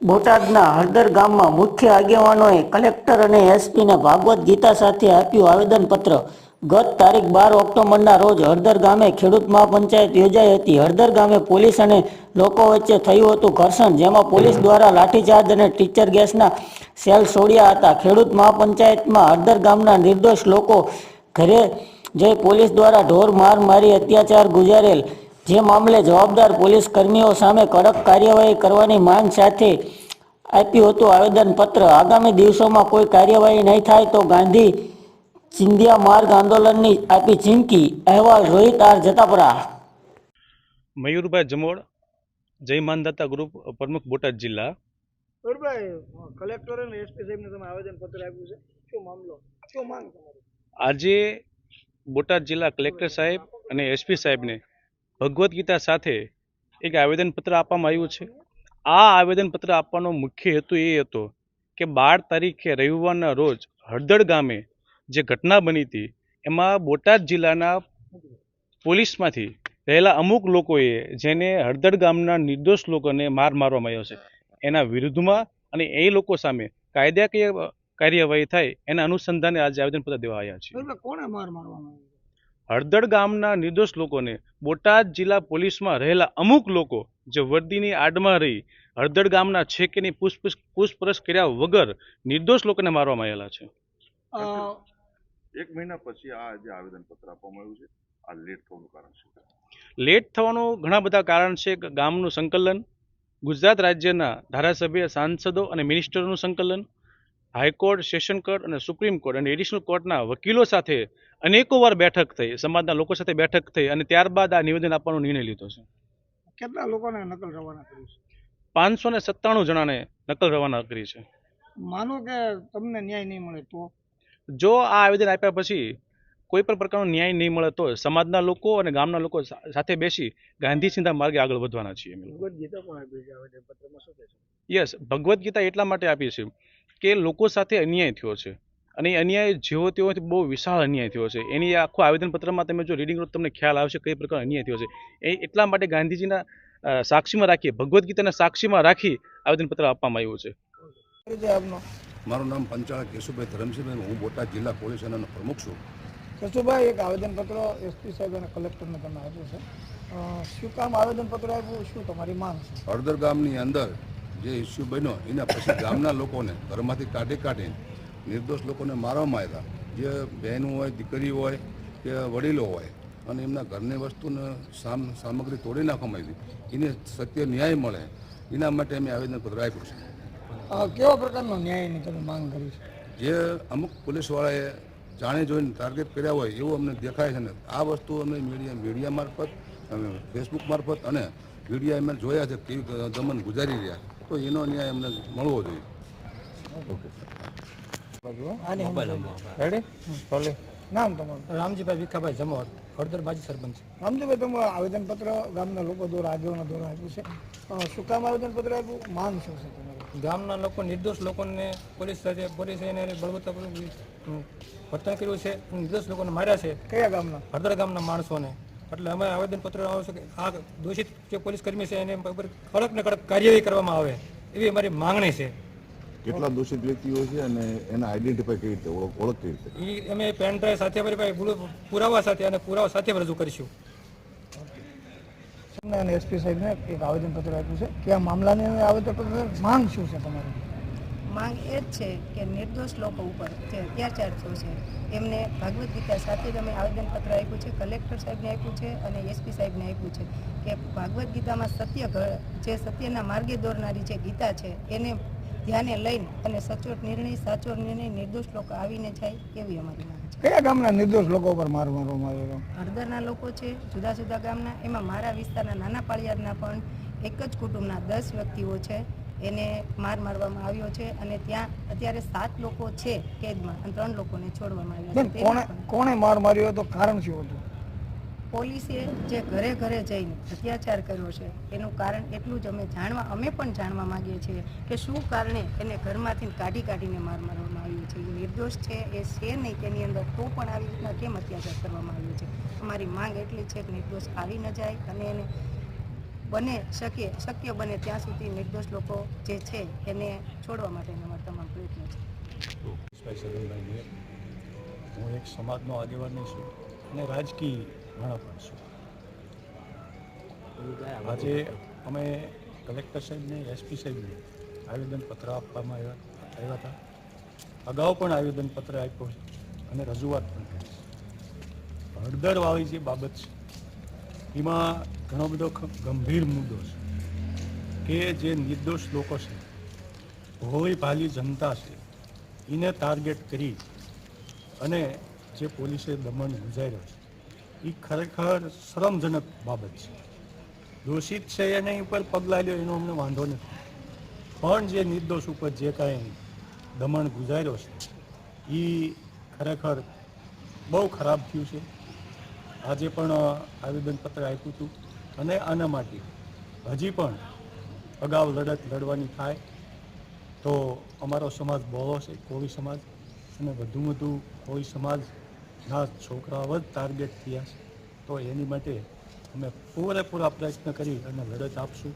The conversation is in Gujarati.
બોટાદના હળદર ગામમાં મુખ્ય આગેવાનોએ કલેક્ટર અને એસપીને ભાગવત ગીતા સાથે આપ્યું આવેદનપત્ર। ગત તારીખ 12 ઓક્ટોબરના રોજ હળદર ગામે ખેડૂત મહાપંચાયત યોજાઈ હતી। હળદર ગામે પોલીસ અને લોકો વચ્ચે થયું હતું ઘર્ષણ, જેમાં પોલીસ દ્વારા લાઠીચાર્જ અને ટીચર ગેસના સેલ છોડ્યા હતા। ખેડૂત મહાપંચાયતમાં હળદર ગામના નિર્દોષ લોકો ઘરે જઈ પોલીસ દ્વારા ઢોર માર મારી અત્યાચાર ગુજારેલ, જે મામલે જવાબદાર પોલીસ કર્મીઓ સામે કડક કાર્યવાહી કરવાની માંગ સાથે આપ્યું હતું આવેદનપત્ર। આગામી દિવસોમાં કોઈ કાર્યવાહી નહીં થાય તો ગાંધી ચિંધ્યા માર્ગ આંદોલનની આપી ચીમકી। અહેવાલ રોહિત આર જતાપરા। મયુરભાઈ જમોડ, જય માનદાતા ગ્રુપ પ્રમુખ, બોટાદ જિલ્લા। કલેક્ટર અને એસપી સાહેબને તમે આવેદનપત્ર આપ્યું છે, શું મામલો, શું માંગ તમારી? આજે બોટાદ જિલ્લા કલેક્ટર સાહેબ અને એસપી સાહેબને ભગવદ્ ગીતા સાથે એક આવેદનપત્ર આપવામાં આવ્યું છે। આ આવેદનપત્ર આપવાનો મુખ્ય હેતુ એ હતો કે 12 તારીખે રવિવારના રોજ હળદર ગામે જે ઘટના બની હતી, એમાં બોટાદ જિલ્લાના પોલીસમાંથી રહેલા અમુક લોકોએ જેને હળદર ગામના નિર્દોષ લોકોને મારવામાં આવ્યો છે, એના વિરુદ્ધમાં અને એ લોકો સામે કાયદાકીય કાર્યવાહી થાય એના અનુસંધાને આજે આવેદનપત્ર દેવા આવ્યા છે। કોણે મારવામાં આવ્યો? હળદર ગામના નિર્દોષ લોકોને બોટાદ જિલ્લા પોલીસમાં રહેલા અમુક લોકો જે વર્દીની આડમાં રહી હળદર ગામના છે કે નહીં પૂછપરછ કર્યા વગર નિર્દોષ લોકોને મારવામાં આવેલા છે। એક મહિના પછી આ જે આવેદનપત્ર આપવામાં આવ્યું છે, આ લેટ થવાનું કારણ શું? લેટ થવાનું ઘણા બધા કારણ છે। ગામનું સંકલન, ગુજરાત રાજ્યના ધારાસભ્ય, સાંસદો અને મિનિસ્ટરોનું સંકલન, હાઈકોર્ટ, સેશન કોર્ટ અને સુપ્રીમ કોર્ટ અને એડિશનલ કોર્ટના વકીલો સાથે અનેકો વાર બેઠક થઈ, સમાજના લોકો સાથે બેઠક થઈ અને ત્યારબાદ આ નિવેદન આપવાનો નિર્ણય લીધો છે। કેટલા લોકોને નકલ રવાના કરી છે? 597 જણાને નકલ રવાના કરી છે। માનો કે તમને ન્યાય નહીં મળે તો? જો આ આવેદન આપ્યા પછી કોઈ પણ પ્રકારનો ન્યાય નહીં મળે તો સમાજના લોકો અને ગામના લોકો સાથે બેસી ગાંધી ચિંધ્યા માર્ગે આગળ વધવાના છીએ। ભગવદ્ ગીતા પણ આપી છે આવેદનપત્રમાં, શું કહેશો? યસ, ભગવદ્ ગીતા એટલા માટે આપી છે કે લોકો સાથે અન્યાય થયો છે અને એ અન્યાય જેવો તેવો બહુ વિશાળ અન્યાય થયો છે। એની આખું આવેદનપત્રમાં તમે જો રીડિંગ કરો તમને ખ્યાલ આવશે કઈ પ્રકાર અન્યાય થયો છે। એ એટલા માટે ગાંધીજીના સાક્ષીમાં રાખી, ભગવદ્ ગીતાના સાક્ષીમાં રાખી આવેદનપત્ર આપવામાં આવ્યું છે। મારું નામ પંચાળ કેશુભાઈ ધરમસિંહભાઈ, હું બોટાદ જિલ્લા પોલીસ સ્ટેશનનો પ્રમુખ છું। કેશુભાઈ, એક આવેદનપત્ર એસપી સાહેબ અને કલેક્ટરને તમે આપ્યું છે, શું કામ આવેદનપત્ર આપ્યું, શું તમારી માંગ છે? હળદર ગામની અંદર જે ઇસ્યુ બન્યો એના પછી ગામના લોકોને ઘરમાંથી કાઢીને નિર્દોષ લોકોને મારવામાં આવ્યા, જે બહેનો હોય, દીકરી હોય કે વડીલો હોય, અને એમના ઘરની વસ્તુને સામગ્રી તોડી નાખવામાં આવી, એને સત્ય ન્યાય મળે એના માટે અમે આવેદનપત્ર આપ્યું છે। કેવા પ્રકારનો ન્યાયની તમે માંગ કરી છે? જે અમુક પોલીસવાળાએ જાણે જોઈને ટાર્ગેટ કર્યા હોય એવું અમને દેખાય છે ને આ વસ્તુ અમે મીડિયા મારફત, ફેસબુક મારફત અને મીડિયા એમને જોયા છે કેવી દમન ગુજારી રહ્યા, તો એનો ન્યાય અમને મળવો જોઈએ। નામ તમારું? રામજીભાઈ વિખાભાઈ જમોર, હળદર માજી સરપંચ। રામજીભાઈ, તમે આવેદનપત્ર ગામના લોકો દ્વારા, આગેવાનો દ્વારા આપ્યું છે, શું કામ આવેદનપત્ર આપ્યું, માંગ શું છે તમારી? ગામના લોકો, નિર્દોષ લોકોને પોલીસે એને બળવત્તાપૂર્વક વર્તન કર્યું છે, નિર્દોષ લોકોને માર્યા છે। કયા ગામના? હળદર ગામના માણસોને। એટલે અમે આવેદનપત્ર આવશે કે આ દોષિત જે પોલીસ કર્મી છે એને કડક ને કડક કાર્યવાહી કરવામાં આવે એવી અમારી માંગણી છે। કેટલા દોષિત વ્યક્તિઓ છે અને એના આઈડેન્ટિફાઈ કેવી રીતે, ઓળખ કેવી રીતે? એ અમે પેન ડ્રાઈવ સાથે અમારી પાસે પુરાવા સાથે અને પુરાવા સાથે રજૂ કરીશું। અને એસપી સાહેબને એક આવેદનપત્ર આપ્યું છે, કે આ મામલાની આવેદનપત્ર માંગ શું છે તમારી? માંગ એ જ છે કે નિર્દોષ લોકો ઉપર જે અત્યાચાર થયો છે એમને ભગવદ્ ગીતા સાથે જ અમે આવેદનપત્ર આપ્યું છે, કલેક્ટર સાહેબને આપ્યું છે અને એસપી સાહેબને આપ્યું છે કે ભગવદ્ ગીતામાં જે સત્યના માર્ગે દોરનારી જે ગીતા છે એને ધ્યાને લઈને અને સચોટ નિર્ણય, સાચો નિર્ણય નિર્દોષ લોકો આવીને જાય એવી અમારી માંગ છે। કયા ગામના નિર્દોષ લોકો પર માર મારવામાં આવ્યો? હળદરના લોકો છે, જુદા જુદા ગામના, એમાં મારા વિસ્તારના નાના પાળિયાદના પણ એક જ કુટુંબના 10 વ્યક્તિઓ છે, એને મારવામાં આવ્યો છે અને ત્યાં અત્યારે 7 લોકો છે કેદમાં અને 3 લોકોને છોડવામાં આવ્યા છે। કોણે માર માર્યો હતો, કારણ શું હતું? પોલીસે જે ઘરે ઘરે જઈને અત્યાચાર કર્યો છે એનું કારણ એટલું જ અમે પણ જાણવા માંગીએ છીએ કે શું કારણે એને ઘરમાંથી કાઢીને મારવામાં આવ્યું છે। એ નિર્દોષ છે, એ છે નહીં તેની અંદર, તો પણ આવી રીતના કેમ અત્યાચાર કરવામાં આવ્યો છે? અમારી માંગ એટલી છે કે નિર્દોષ આવી ન જાય અને એને શક્ય બને ત્યાં સુધી નિર્દોષ લોકો જે છે એને છોડવા માટેના અમારા તમામ પ્રયત્નો છે. સદનભાઈ, હું એક સમાજનો આગેવાન છું અને રાજકીય ઘણા પણ છું. આજે અમે કલેક્ટર સાહેબને, એસપી સાહેબને આવેદનપત્ર આપવામાં આવ્યા હતા. અગાઉ પણ આવેદનપત્ર આપ્યો છે અને રજૂઆત પણ કરી છે. હળદરવાળી જે બાબત છે એમાં ઘણો બધો ગંભીર મુદ્દો છે કે જે નિર્દોષ લોકો છે, ભોળી ભાલી જનતા છે, એને ટાર્ગેટ કરી અને જે પોલીસે દમન ગુજાર્યો છે એ ખરેખર શરમજનક બાબત છે. દોષિત છે એની ઉપર પગલાં લ્યો એનો અમને વાંધો નથી, પણ જે નિર્દોષ ઉપર જે કાંઈ દમન ગુજાર્યો છે એ ખરેખર બહુ ખરાબ થયું છે. આજે પણ આવેદનપત્ર આપ્યું હતું અને આના માટે હજી પણ અગાઉ લડત લડવાની થાય તો અમારો સમાજ બહોળો છે, કોળી સમાજ, અને વધુ કોળી સમાજના છોકરાઓ જ ટાર્ગેટ થયા છે. તો એની માટે અમે પૂરેપૂરા પ્રયત્ન કરી અને લડત આપશું.